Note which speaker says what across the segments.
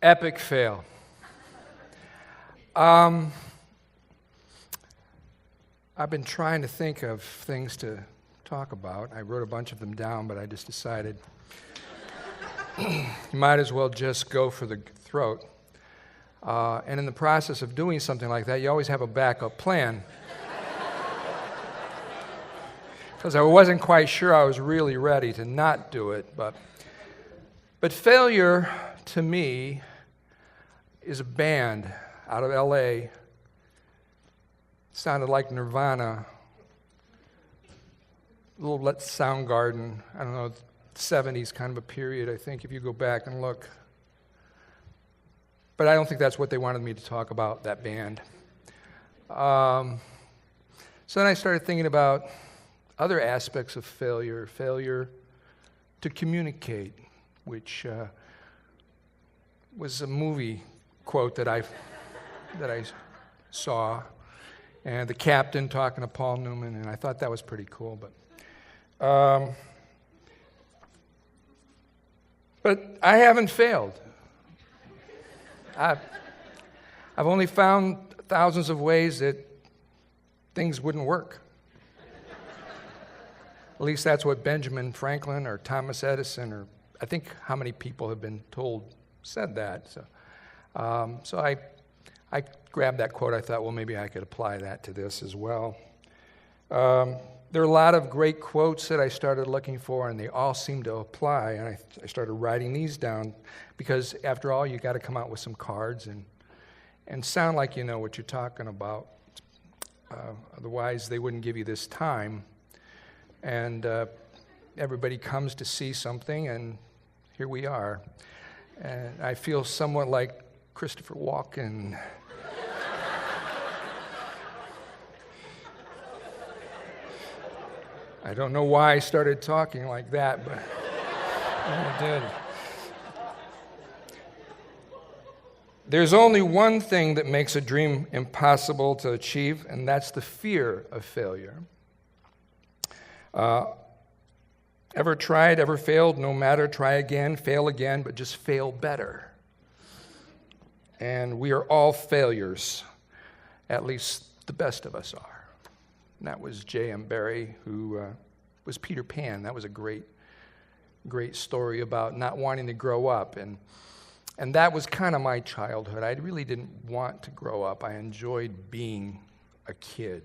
Speaker 1: Epic fail. I've been trying to think of things to talk about. I wrote a bunch of them down, but I just decided you might as well just go for the throat. And in the process of doing something like that, you always have a backup plan. Because I wasn't quite sure I was really ready to not do it. But failure, to me, is a band out of L.A. Sounded like Nirvana. A little Soundgarden. I don't know, 70s kind of a period, I think, if you go back and look. But I don't think that's what they wanted me to talk about, that band. So then I started thinking about other aspects of failure to communicate, which was a movie quote that I saw, and the captain talking to Paul Newman, and I thought that was pretty cool. But I haven't failed. I've only found thousands of ways that things wouldn't work. At least that's what Benjamin Franklin or Thomas Edison, or I think how many people have been told said that. So I grabbed that quote. I thought, well, maybe I could apply that to this as well. There are a lot of great quotes that I started looking for, and they all seem to apply. And I started writing these down because, after all, you got to come out with some cards and sound like you know what you're talking about. Otherwise, they wouldn't give you this time. And everybody comes to see something, and here we are. And I feel somewhat like Christopher Walken. I don't know why I started talking like that, but I did. There's only one thing that makes a dream impossible to achieve, and that's the fear of failure. Ever tried, ever failed? No matter, try again, fail again, but just fail better. And we are all failures. At least the best of us are. And that was J.M. Barrie, who was Peter Pan. That was a great story about not wanting to grow up. And that was kind of my childhood. I really didn't want to grow up. I enjoyed being a kid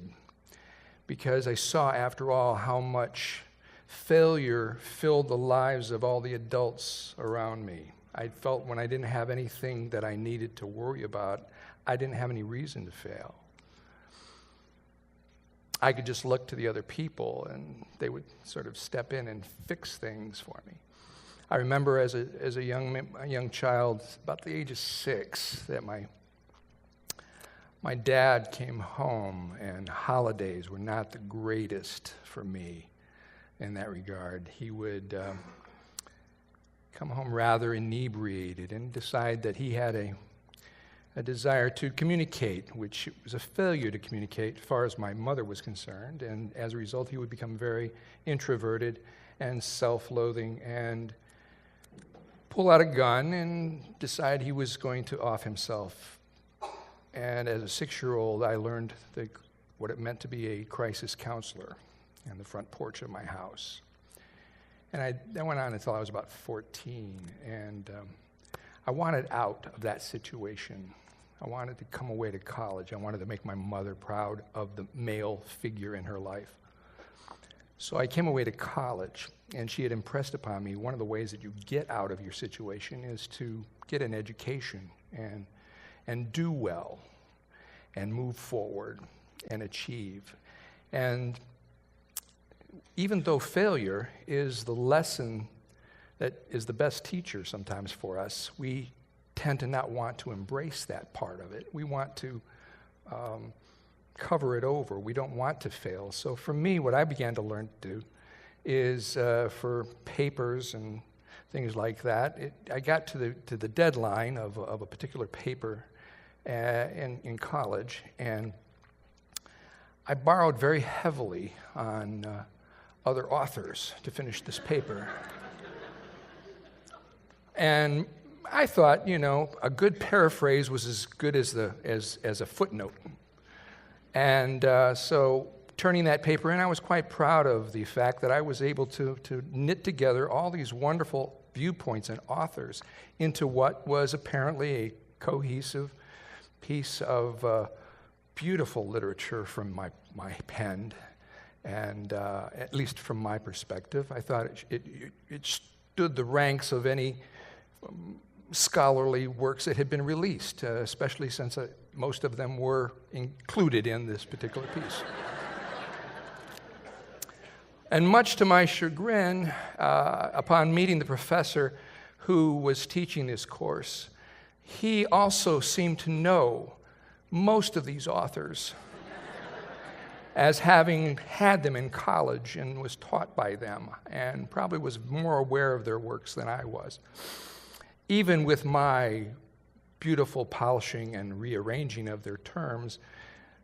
Speaker 1: because I saw, after all, how much failure filled the lives of all the adults around me. I felt when I didn't have anything that I needed to worry about, I didn't have any reason to fail. I could just look to the other people, and they would sort of step in and fix things for me. I remember as a young child, about the age of 6, that my dad came home, and holidays were not the greatest for me in that regard. He would come home rather inebriated and decide that he had a desire to communicate, which was a failure to communicate as far as my mother was concerned. And as a result, he would become very introverted and self-loathing and pull out a gun and decide he was going to off himself. And as a 6-year-old, I learned what it meant to be a crisis counselor on the front porch of my house. And that went on until I was about 14. And I wanted out of that situation. I wanted to come away to college. I wanted to make my mother proud of the male figure in her life. So I came away to college, and she had impressed upon me one of the ways that you get out of your situation is to get an education and do well and move forward and achieve. And even though failure is the lesson that is the best teacher sometimes for us, we tend to not want to embrace that part of it. We want to cover it over. We don't want to fail. So for me, what I began to learn to do is for papers and things like that, I got to the deadline of a particular paper in college, and I borrowed very heavily on other authors to finish this paper. And I thought, a good paraphrase was as good as a footnote. And so turning that paper in, I was quite proud of the fact that I was able to knit together all these wonderful viewpoints and authors into what was apparently a cohesive piece of beautiful literature from my pen. And at least from my perspective, I thought it stood the ranks of any scholarly works that had been released, especially since most of them were included in this particular piece. And much to my chagrin, upon meeting the professor who was teaching this course, he also seemed to know most of these authors as having had them in college and was taught by them, and probably was more aware of their works than I was. Even with my beautiful polishing and rearranging of their terms,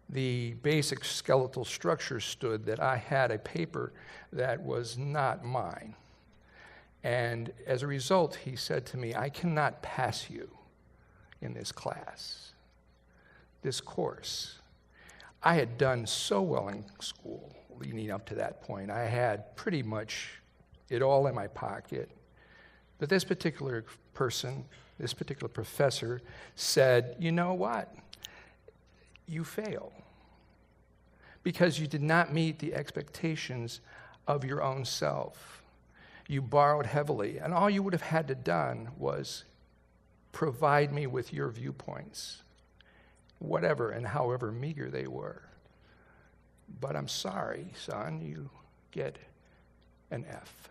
Speaker 1: the basic skeletal structure stood that I had a paper that was not mine. And as a result, he said to me, I cannot pass you in this class, this course. I had done so well in school leading up to that point. I had pretty much it all in my pocket. But this particular person, this particular professor, said, you know what? You fail because you did not meet the expectations of your own self. You borrowed heavily, and all you would have had to done was provide me with your viewpoints, whatever and however meager they were. But I'm sorry, son, you get an F.